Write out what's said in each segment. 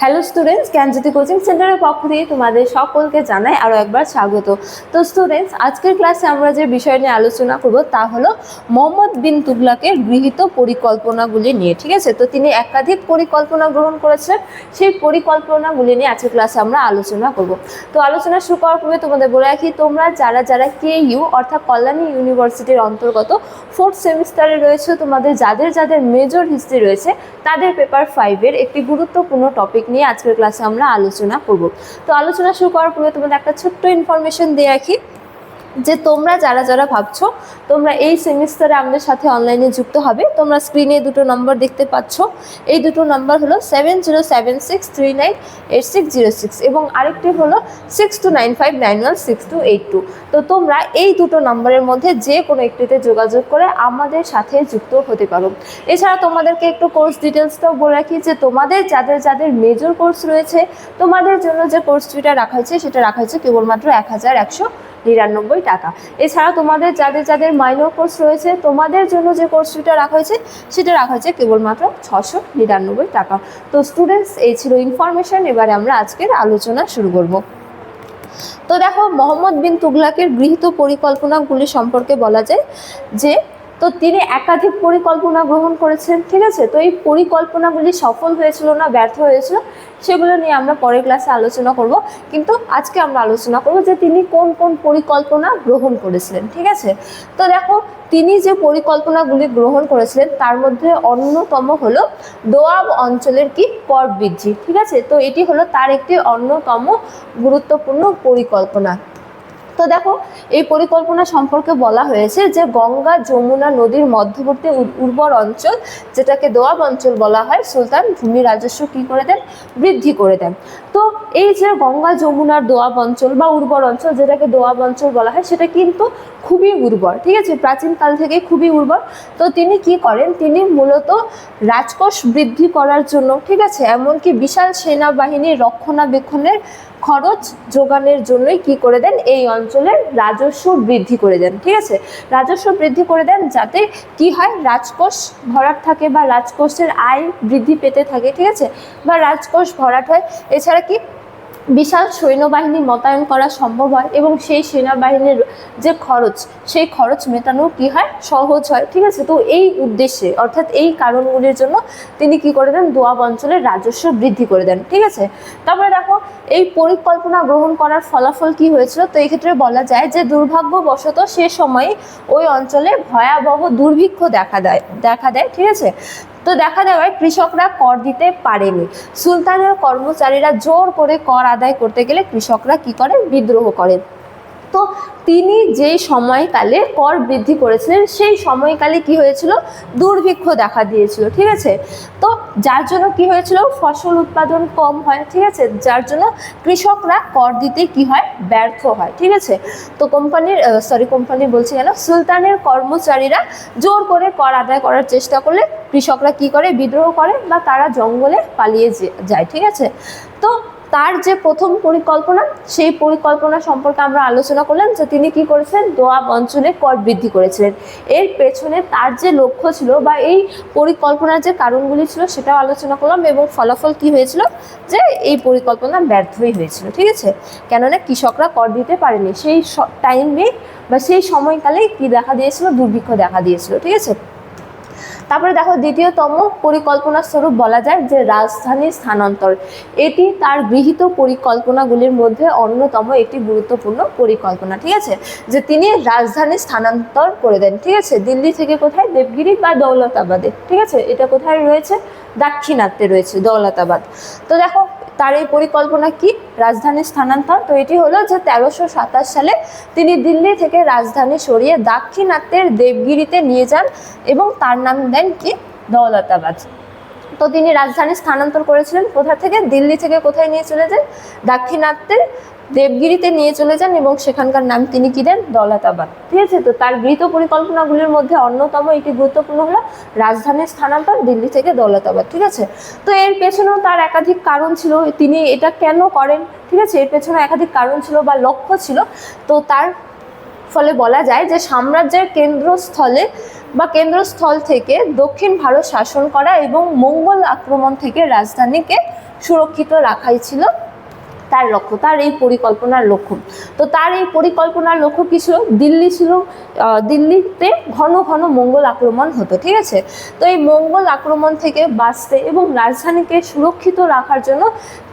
Hello students, জ্ঞানজ্যোতি coaching সেন্টারের পক্ষ থেকে তোমাদের সকলকে জানাই আরও একবার স্বাগত। তো স্টুডেন্টস, আজকের ক্লাসে আমরা যে বিষয় নিয়ে আলোচনা করব তা হলো মোহাম্মদ বিন তুগলাকের গৃহীত পরিকল্পনাগুলি নিয়ে। ঠিক আছে, তো তিনি একাধিক পরিকল্পনা গ্রহণ করেছিলেন, সেই পরিকল্পনাগুলি নিয়ে আজকের ক্লাসে আমরা আলোচনা করব। তো আলোচনা শুরু করার পূর্বে তোমাদের বলে রাখি, তোমরা যারা KU অর্থাৎ কল্যাণী ইউনিভার্সিটির অন্তর্গত 4th সেমিস্টারে রয়েছে, তোমাদের যাদের মেজর হিস্ট্রি রয়েছে তাদের পেপার 5-এর একটি গুরুত্বপূর্ণ টপিক নিয়ে আজকের ক্লাসে আমরা আলোচনা করব। তো আলোচনা শুরু করার পূর্বে তোমাদের একটা ছোট্ট ইনফরমেশন দিয়ে রাখি যে তোমরা যারা ভাবছো তোমরা এই সেমিস্টারে আমাদের সাথে অনলাইনে যুক্ত হবে, তোমরা স্ক্রিনে দুটো নম্বর দেখতে পাচ্ছ। এই দুটো নম্বর হলো 7076398606 এবং আরেকটি হলো 6295916282। তো তোমরা এই দুটো নম্বরের মধ্যে যে কোনো একটিতে যোগাযোগ করে আমাদের সাথে যুক্ত হতে পারো। এছাড়া তোমাদেরকে একটু কোর্স ডিটেলসটাও বলে রাখি যে তোমাদের যাদের মেজর কোর্স রয়েছে তোমাদের জন্য যে কোর্স ফিটা রাখা হয়েছে সেটা রাখা হয়েছে কেবলমাত্র 1199 টাকা। এছাড়া তোমাদের যাদের মাইনর কোর্স রয়েছে তোমাদের জন্য যে কোর্স ফিটা রাখা হয়েছে সেটা রাখা হয়েছে কেবলমাত্র 699 টাকা। তো স্টুডেন্টস, এই ছিল ইনফরমেশন। এবারে আমরা আজকের আলোচনা শুরু করব। তো দেখো, মোহাম্মদ বিন তুগলাকের গৃহীত পরিকল্পনাগুলি সম্পর্কে বলা যায় যে তিনি একাধিক পরিকল্পনা গ্রহণ করেছেন। ঠিক আছে, তো এই পরিকল্পনাগুলি সফল হয়েছিল না ব্যর্থ হয়েছিল সেগুলো নিয়ে আমরা পরের ক্লাসে আলোচনা করব, কিন্তু আজকে আমরা আলোচনা করব যে তিনি কোন কোন পরিকল্পনা গ্রহণ করেছিলেন। ঠিক আছে, তো দেখো, তিনি যে পরিকল্পনাগুলি গ্রহণ করেছিলেন তার মধ্যে অন্যতম হলো দোয়াব অঞ্চলের কর বৃদ্ধি। ঠিক আছে, তো এটি হলো তার একটি অন্যতম গুরুত্বপূর্ণ পরিকল্পনা। তো দেখো, এই পরিকল্পনা সম্পর্কে বলা হয়েছে যে গঙ্গা যমুনা নদীর মধ্যবর্তী উর্বর অঞ্চল, যেটাকে দোয়াব অঞ্চল বলা হয়, সুলতান ভূমি রাজস্ব কী করে দেন, বৃদ্ধি করে দেন। তো এই যে গঙ্গা যমুনার দোয়াব অঞ্চল বা উর্বর অঞ্চল, যেটাকে দোয়াব অঞ্চল বলা হয়, সেটা কিন্তু খুবই উর্বর। ঠিক আছে, প্রাচীনকাল থেকে খুবই উর্বর। তো তিনি কি করেন, তিনি মূলত রাজকোষ বৃদ্ধি করার জন্য, ঠিক আছে, এমনকি বিশাল সেনাবাহিনীর রক্ষণাবেক্ষণের খরচ যোগানের জন্যই কি করে দেন, এই অঞ্চলের রাজস্ব বৃদ্ধি করে দেন। ঠিক আছে, রাজস্ব বৃদ্ধি করে দেন যাতে কি হয়, রাজকোষ ভরাট থাকে বা রাজকোষের আয় বৃদ্ধি পেতে থাকে। ঠিক আছে, বা রাজকোষ ভরাট হয়। এছাড়া কি বিশাল সৈন্যবাহিনী মোতায়েন করা সম্ভব হয় এবং সেই সেনাবাহিনীর যে খরচ, সেই খরচ মেটানো কি হয়, সহজ হয়। ঠিক আছে, তো এই উদ্দেশ্যে অর্থাৎ এই কারণগুলির জন্য তিনি কি করে দেন, দোয়াব অঞ্চলের রাজস্ব বৃদ্ধি করে দেন। ঠিক আছে, তারপরে দেখো, এই পরিকল্পনা গ্রহণ করার ফলাফল কি হয়েছিল। তো এই ক্ষেত্রে বলা যায় যে দুর্ভাগ্যবশত সে সময় ওই অঞ্চলে ভয়াবহ দুর্ভিক্ষ দেখা দেয়। ঠিক আছে, তো দেখা দেওয়ায় কৃষকরা কর দিতে পারেনি। সুলতানের কর্মচারীরা জোর করে কর আদায় করতে গেলে কৃষকরা কি করে, বিদ্রোহ করেন। তো তিনি যেই সময়কালে কর বৃদ্ধি করেছিলেন সেই সময়কালে কি হয়েছিল, দুর্ভিক্ষ দেখা দিয়েছিল। ঠিক আছে, তো যার জন্য কি হয়েছিল, ফসল উৎপাদন কম হয়। ঠিক আছে, যার জন্য কৃষকরা কর দিতে কি হয়, ব্যর্থ হয়। ঠিক আছে, তো সুলতানের কর্মচারীরা জোর করে কর আদায় করার চেষ্টা করলে কৃষকরা কি করে, বিদ্রোহ করে বা তারা জঙ্গলে পালিয়ে যায়। ঠিক আছে, তো তার যে প্রথম পরিকল্পনা, সেই পরিকল্পনা সম্পর্কে আমরা আলোচনা করলাম যে তিনি কি করেছিলেন, দোয়াব অঞ্চলে কর বৃদ্ধি করেছিলেন। এর পেছনে তার যে লক্ষ্য ছিল বা এই পরিকল্পনার যে কারণগুলি ছিল সেটাও আলোচনা করলাম এবং ফলাফল কি হয়েছিল, যে এই পরিকল্পনা ব্যর্থই হয়েছিল। ঠিক আছে, কেননা কৃষকরা কর দিতে পারেনি, সেই টাইমে বা সেই সময়কালেই কি দেখা দিয়েছিল, দুর্ভিক্ষ দেখা দিয়েছিল। ঠিক আছে, তারপরে দেখো, দ্বিতীয়তম পরিকল্পনা স্বরূপ বলা যায় যে রাজধানী স্থানান্তর। এটি তার গৃহীত পরিকল্পনাগুলির মধ্যে অন্যতম একটি গুরুত্বপূর্ণ পরিকল্পনা। ঠিক আছে, যে তিনি রাজধানী স্থানান্তর করে দেন। ঠিক আছে, দিল্লি থেকে কোথায়, দেবগিরি বা দৌলতাবাদে। ঠিক আছে, এটা কোথায় রয়েছে, দাক্ষিণাত্যে রয়েছে দৌলতাবাদ। তো দেখো, তার এই পরিকল্পনা কি, রাজধানী স্থানান্তর। তো এটি হলো যে 1327 সালে তিনি দিল্লি থেকে রাজধানী সরিয়ে দাক্ষিণাত্যের দেবগিরিতে নিয়ে যান এবং তার নাম দেন কি, দৌলতাবাদ। তো তিনি রাজধানী স্থানান্তর করেছিলেন কোথা থেকে, দিল্লি থেকে কোথায় নিয়ে চলে যান, দাক্ষিণাত্যের দেবগিরিতে নিয়ে চলে যান এবং সেখানকার নাম তিনি কি দেন, দৌলতাবাদ। ঠিক আছে, তো তার গৃহীত পরিকল্পনাগুলির মধ্যে অন্যতম একটি গুরুত্বপূর্ণ হলো রাজধানীর স্থানান্তর দিল্লি থেকে দৌলতাবাদ। ঠিক আছে, তো এর পেছনেও তার একাধিক কারণ ছিল, তিনি এটা কেন করেন। ঠিক আছে, এর পেছনে একাধিক কারণ ছিল বা লক্ষ্য ছিল। তো তার ফলে বলা যায় যে সাম্রাজ্যের কেন্দ্রস্থল থেকে দক্ষিণ ভারত শাসন করা এবং মঙ্গল আক্রমণ থেকে রাজধানীকে সুরক্ষিত রাখাই ছিল তার লক্ষ্য, তার এই পরিকল্পনার লক্ষ্য। তো তার এই পরিকল্পনার লক্ষ্য কি ছিল? দিল্লি ছিল, দিল্লিতে ঘন ঘন মঙ্গল আক্রমণ হতো, ঠিক আছে। তো এই মঙ্গল আক্রমণ থেকে বাঁচতে এবং রাজধানীকে সুরক্ষিত রাখার জন্য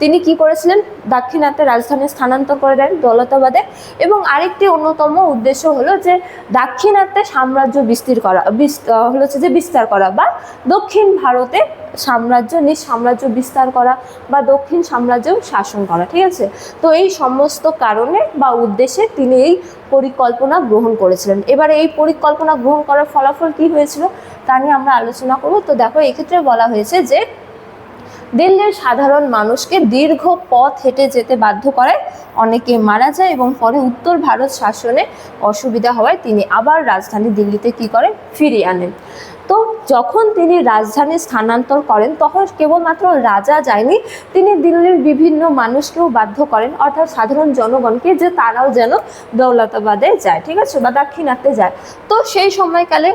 তিনি কি করেছিলেন? দাক্ষিণাত্যে রাজধানী স্থানান্তর করে দেন দৌলতাবাদে। এবং আরেকটি অন্যতম উদ্দেশ্য হলো যে দাক্ষিণাত্যে সাম্রাজ্য বিস্তার করা বা দক্ষিণ ভারতে নিজ সাম্রাজ্য বিস্তার করা বা দক্ষিণ সাম্রাজ্য শাসন করা, ঠিক আছে। তো এই সমস্ত কারণে বা উদ্দেশ্যে তিনি এই পরিকল্পনা গ্রহণ করেছিলেন। এবারে এই পরিকল্পনা গ্রহণ করার ফলাফল কি হয়েছিল তা নিয়ে আমরা আলোচনা করব। তো দেখো, এক্ষেত্রে বলা হয়েছে যে দিল্লির সাধারণ মানুষকে দীর্ঘ পথ হেঁটে যেতে বাধ্য করে, অনেকে মারা যায় এবং পরে উত্তর ভারত শাসনে অসুবিধা হওয়ায় তিনি আবার রাজধানী দিল্লিতে কি করেন? ফিরিয়ে আনেন। তো যখন তিনি রাজধানী স্থানান্তর করেন তখন কেবলমাত্র রাজা যায়নি, তিনি দিল্লির বিভিন্ন মানুষকেও বাধ্য করেন, অর্থাৎ সাধারণ জনগণকে, যে তারাও যেন দৌলতাবাদে যায়, ঠিক আছে, বা দাক্ষিণাত্যে যায়। তো সেই সময়কালে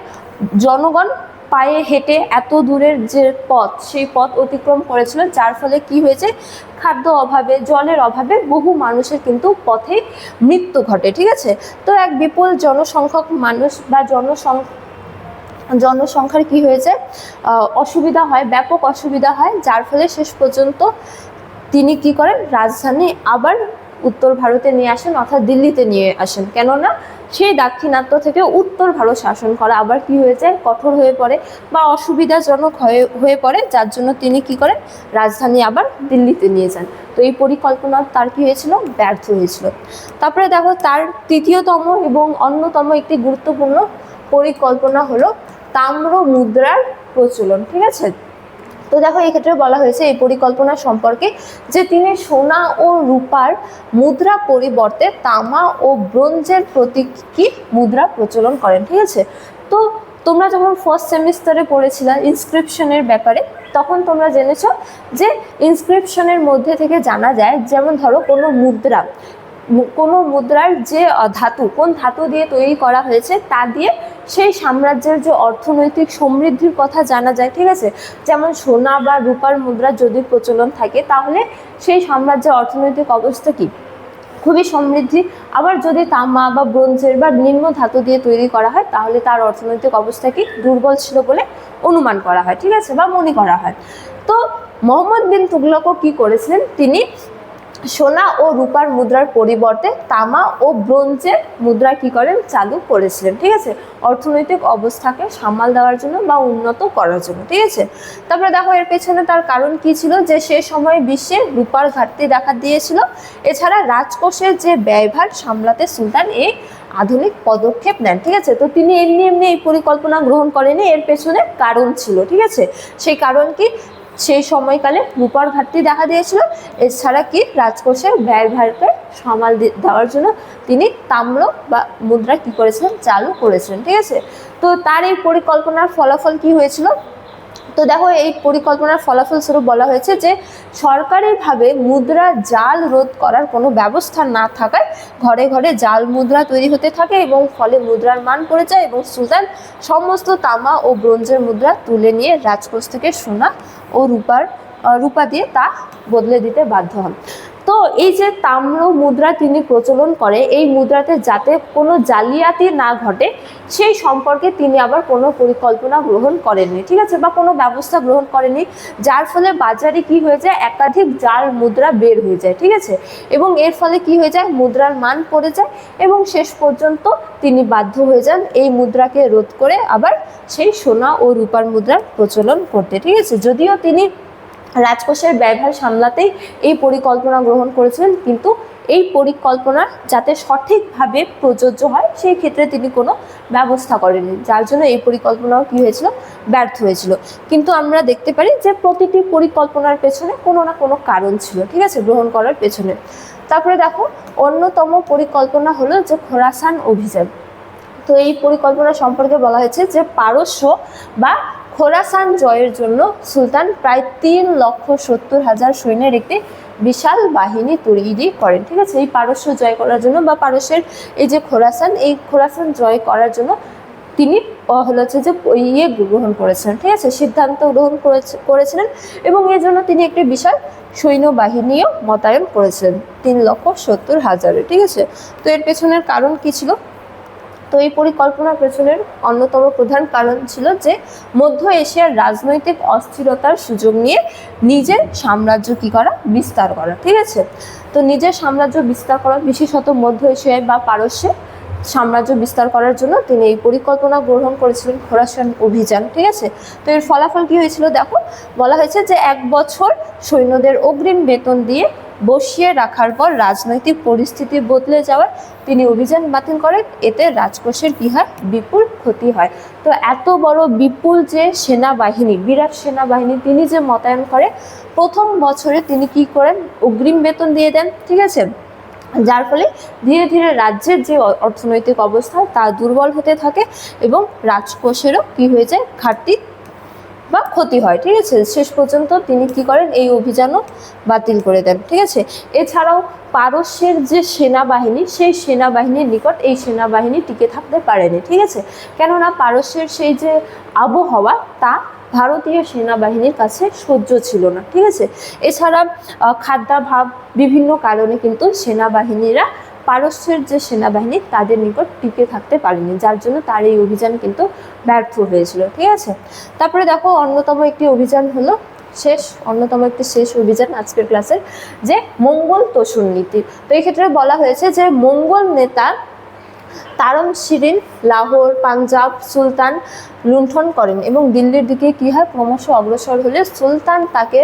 জনগণ পায়ে হেঁটে এত দূরের যে পথ, সেই পথ অতিক্রম করেছিল, যার ফলে কি হয়েছে? খাদ্য অভাবে, জলের অভাবে বহু মানুষের কিন্তু পথে মৃত্যু ঘটে, ঠিক আছে। তো এক বিপুল জনসংখ্যক মানুষ বা জনসংখ্যার কি হয়েছে? অসুবিধা হয়, ব্যাপক অসুবিধা হয়, যার ফলে শেষ পর্যন্ত তিনি কি করেন? রাজধানী আবার উত্তর ভারতে নিয়ে আসেন, অর্থাৎ দিল্লিতে নিয়ে আসেন। কেননা সেই দাক্ষিণাত্য থেকে উত্তর ভারত শাসন করা আবার কি হয়ে যায়? কঠোর হয়ে পড়ে বা অসুবিধাজনক হয়ে পড়ে, যার জন্য তিনি কি করেন? রাজধানী আবার দিল্লিতে নিয়ে যান। তো এই পরিকল্পনা তার কি হয়েছিল? ব্যর্থ হয়েছিল। তারপরে দেখো, তার তৃতীয়তম এবং অন্যতম একটি গুরুত্বপূর্ণ পরিকল্পনা হলো তাম্র মুদ্রার প্রচলন, ঠিক আছে। তো দেখো, এক্ষেত্রে বলা হয়েছে এই পরিকল্পনা সম্পর্কে যে তিনি সোনা ও রূপার মুদ্রা পরিবর্তে তামা ও ব্রোঞ্জের প্রতীকী মুদ্রা প্রচলন করেন, ঠিক আছে। তো তোমরা যখন ফার্স্ট সেমিস্টারে পড়েছিলে ইনস্ক্রিপশনের ব্যাপারে, তখন তোমরা জেনেছো যে ইনস্ক্রিপশনের মধ্যে থেকে জানা যায়, যেমন ধরো কোনো মুদ্রার যে ধাতু, কোন ধাতু দিয়ে তৈরি করা হয়েছে তা দিয়ে সেই সাম্রাজ্যের যে অর্থনৈতিক সমৃদ্ধির কথা জানা যায়, ঠিক আছে। যেমন সোনা বা রূপার মুদ্রা যদি প্রচলন থাকে তাহলে সেই সাম্রাজ্যের অর্থনৈতিক অবস্থা কি? খুবই সমৃদ্ধি। আবার যদি তামা বা ব্রোঞ্জের বা নিম্ন ধাতু দিয়ে তৈরি করা হয় তাহলে তার অর্থনৈতিক অবস্থা কি? দুর্বল ছিল বলে অনুমান করা হয়, ঠিক আছে, বা মনে করা হয়। তো মোহাম্মদ বিন তুগলকও কি করেছিলেন? তিনি সোনা ও রূপার মুদ্রার পরিবর্তে তামা ও ব্রোঞ্জের মুদ্রা কি করেন? চালু করেছিলেন, ঠিক আছে, অর্থনৈতিক অবস্থাকে সামাল দেওয়ার জন্য বা উন্নত করার জন্য, ঠিক আছে। তারপরে দেখো, এর পেছনে তার কারণ কি ছিল? যে সে সময় বিশ্বে রূপার ঘাটতি দেখা দিয়েছিল। এছাড়া রাজকোষের যে ব্যয়ভার সামলাতে সুলতান এই আধুনিক পদক্ষেপ নেন, ঠিক আছে। তো তিনি এমনি এই পরিকল্পনা গ্রহণ করেনি, এর পেছনে কারণ ছিল, ঠিক আছে। সেই কারণ কি? সেই সময়কালে রূপার ঘাটতি দেখা দিয়েছিল। এছাড়া কি? রাজকোষের ব্যয়ভারকে সামাল দেওয়ার জন্য তিনি তাম্র বা মুদ্রা কি করেছিলেন? চালু করেছিলেন, ঠিক আছে। তো তার এই পরিকল্পনার ফলাফল কি হয়েছিল? তো দেখো, এই পরিকল্পনার ফলাফল স্বরূপ বলা হয়েছে যে সরকারিভাবে মুদ্রা জাল রোধ করার কোনো ব্যবস্থা না থাকায় ঘরে ঘরে জাল মুদ্রা তৈরি হতে থাকে এবং ফলে মুদ্রার মান পড়ে যায় এবং সুলতান সমস্ত তামা ও ব্রোঞ্জের মুদ্রা তুলে নিয়ে রাজকোষ থেকে সোনা ও রূপা দিয়ে তা বদলে দিতে বাধ্য হন। তো এই যে তাম্র মুদ্রা তিনি প্রচলন করে, এই মুদ্রাতে যাতে কোনো জালিয়াতি না ঘটে সেই সম্পর্কে তিনি আবার কোনো পরিকল্পনা গ্রহণ করেননি, ঠিক আছে, বা কোনো ব্যবস্থা গ্রহণ করেনি, যার ফলে বাজারে কি হয়ে যায়? একাধিক জাল মুদ্রা বের হয়ে যায়, ঠিক আছে। এবং এর ফলে কি হয়ে যায়? মুদ্রার মান পড়ে যায় এবং শেষ পর্যন্ত তিনি বাধ্য হয়ে যান এই মুদ্রাকে রোধ করে আবার সেই সোনা ও রূপার মুদ্রার প্রচলন করতে, ঠিক আছে। যদিও তিনি রাজকোষের ব্যয়ভার সামলাতেই এই পরিকল্পনা গ্রহণ করেছিলেন, কিন্তু এই পরিকল্পনা যাতে সঠিকভাবে প্রযোজ্য হয় সেই ক্ষেত্রে তিনি কোনো ব্যবস্থা করেননি, যার জন্য এই পরিকল্পনাও কি হয়েছিল? ব্যর্থ হয়েছিল। কিন্তু আমরা দেখতে পারি যে প্রতিটি পরিকল্পনার পেছনে কোনো না কোনো কারণ ছিল, ঠিক আছে, গ্রহণ করার পেছনে। তারপরে দেখো, অন্যতম পরিকল্পনা হলো যে খোরাসান অভিযান। তো এই পরিকল্পনা সম্পর্কে বলা হয়েছে যে পারস্য বা খোরাসান জয়ের জন্য সুলতান প্রায় 3,70,000 সৈন্যের একটি বিশাল বাহিনী তৈরি করেন, ঠিক আছে, এই পারস্য জয় করার জন্য বা পারস্যের এই যে খোরাসান, এই খোরাসান জয় করার জন্য তিনি হলো হচ্ছে যে গ্রহণ করেছিলেন, ঠিক আছে, সিদ্ধান্ত গ্রহণ করেছিলেন এবং এর জন্য তিনি একটি বিশাল সৈন্যবাহিনীও মোতায়েন করেছিলেন 3,70,000, ঠিক আছে। তো এর পেছনের কারণ কি ছিল? তো এই পরিকল্পনার পেছনের অন্যতম প্রধান কারণ ছিল যে মধ্য এশিয়ার রাজনৈতিক অস্থিরতার সুযোগ নিয়ে নিজের সাম্রাজ্য কী করা, বিস্তার করা, ঠিক আছে। তো নিজের সাম্রাজ্য বিস্তার করা, বিশেষত মধ্য এশিয়ায় বা পারস্যে সাম্রাজ্য বিস্তার করার জন্য তিনি এই পরিকল্পনা গ্রহণ করেছিলেন, খোরাসান অভিযান, ঠিক আছে। তো এর ফলাফল কী হয়েছিল দেখো, বলা হয়েছে যে 1 বছর সৈন্যদের অগ্রিম বেতন দিয়ে বসিয়ে রাখার পর রাজনৈতিক পরিস্থিতি বদলে যাওয়ায় তিনি অভিযান বাতিল করেন। এতে রাজকোষের কী হয়, বিপুল ক্ষতি হয়। তো এত বড় বিপুল যে সেনাবাহিনী, বিরাট সেনাবাহিনী তিনি যে মোতায়েন করে, প্রথম বছরে তিনি কি করেন, অগ্রিম বেতন দিয়ে দেন, ঠিক আছে, যার ফলে ধীরে ধীরে রাজ্যের যে অর্থনৈতিক অবস্থা তা দুর্বল হতে থাকে এবং রাজকোষেরও কি হয়ে যায়, ঘাটতি বা ক্ষতি হয়, ঠিক আছে। শেষ পর্যন্ত তিনি কি করেন, এই অভিযানও বাতিল করে দেন, ঠিক আছে। এছাড়াও পারস্যের যে সেনাবাহিনী, সেই সেনাবাহিনীর নিকট এই সেনাবাহিনী টিকে থাকতে পারেনি, ঠিক আছে, কেননা পারস্যের সেই যে আবহাওয়া তা ভারতীয় সেনাবাহিনীর কাছে সহ্য ছিল না, ঠিক আছে। এছাড়া খাদ্যাভাব, বিভিন্ন কারণে কিন্তু সেনাবাহিনীরা পারস্যের যে সেনাবাহিনী তাদের নিকট টিকে থাকতে পারেনি, যার জন্য তার এই অভিযান কিন্তু ব্যর্থ হয়েছিল, ঠিক আছে। তারপরে দেখো অন্যতম একটি অভিযান হলো শেষ অভিযান আজকের ক্লাসের, যে মঙ্গল তোষণ নীতি। তো এই ক্ষেত্রে বলা হয়েছে যে মঙ্গল নেতা তারম শিরিন লাহোর, পাঞ্জাব সুলতান লুণ্ঠন করেন এবং দিল্লির দিকে কী হয়, ক্রমশ অগ্রসর হলে সুলতান তাকে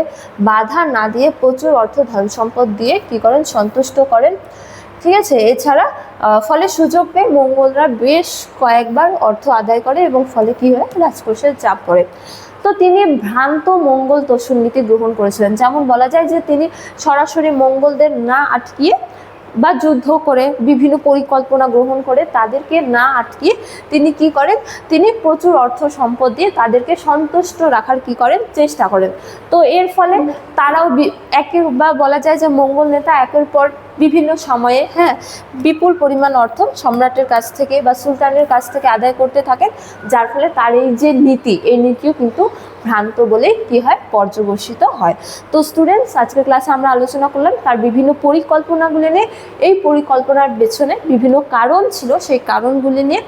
বাধা না দিয়ে প্রচুর অর্থ ধন সম্পদ দিয়ে কী করেন, সন্তুষ্ট করেন, ঠিক আছে। এছাড়া ফলে সুযোগ পেয়ে মঙ্গলরা বেশ কয়েকবার অর্থ আদায় করে এবং ফলে কী হয়, রাজকোষের চাপ পড়ে। তো তিনি ভ্রান্ত মঙ্গল তোষণ নীতি গ্রহণ করেছিলেন। যেমন বলা যায় যে তিনি সরাসরি মঙ্গলদের না আটকিয়ে বা যুদ্ধ করে, বিভিন্ন পরিকল্পনা গ্রহণ করে তাদেরকে না আটকিয়ে তিনি কি করেন, তিনি প্রচুর অর্থ সম্পদ দিয়ে তাদেরকে সন্তুষ্ট রাখার কি করেন, চেষ্টা করেন। তো এর ফলে তারাও বলা যায় যে মঙ্গল নেতা একের পর বিভিন্ন সময়ে বিপুল পরিমাণ অর্থ সম্রাটের কাছ থেকে বা সুলতানের কাছ থেকে আদায় করতে থাকেন, যার ফলে তার এই যে নীতি, এই নীতিও কিন্তু ভ্রান্ত বলে কি হয়, পর্যবসিত হয়। তো স্টুডেন্টস, আজকের ক্লাসে আমরা আলোচনা করলাম তার বিভিন্ন পরিকল্পনাগুলি নিয়ে, এই পরিকল্পনার পেছনে বিভিন্ন কারণ ছিল, সেই কারণগুলি নিয়ে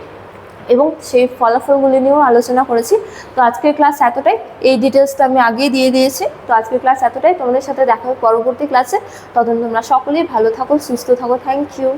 এবং সেই ফলাফলগুলি নিয়েও আলোচনা করেছি। তো আজকের ক্লাস এতটাই, এই ডিটেলসটা আমি আগেই দিয়ে দিয়েছি। তো আজকের ক্লাস এতটাই, তোমাদের সাথে দেখা হবে পরবর্তী ক্লাসে। ততক্ষণ তোমরা সকলেই ভালো থাকো, সুস্থ থাকো। Thank you.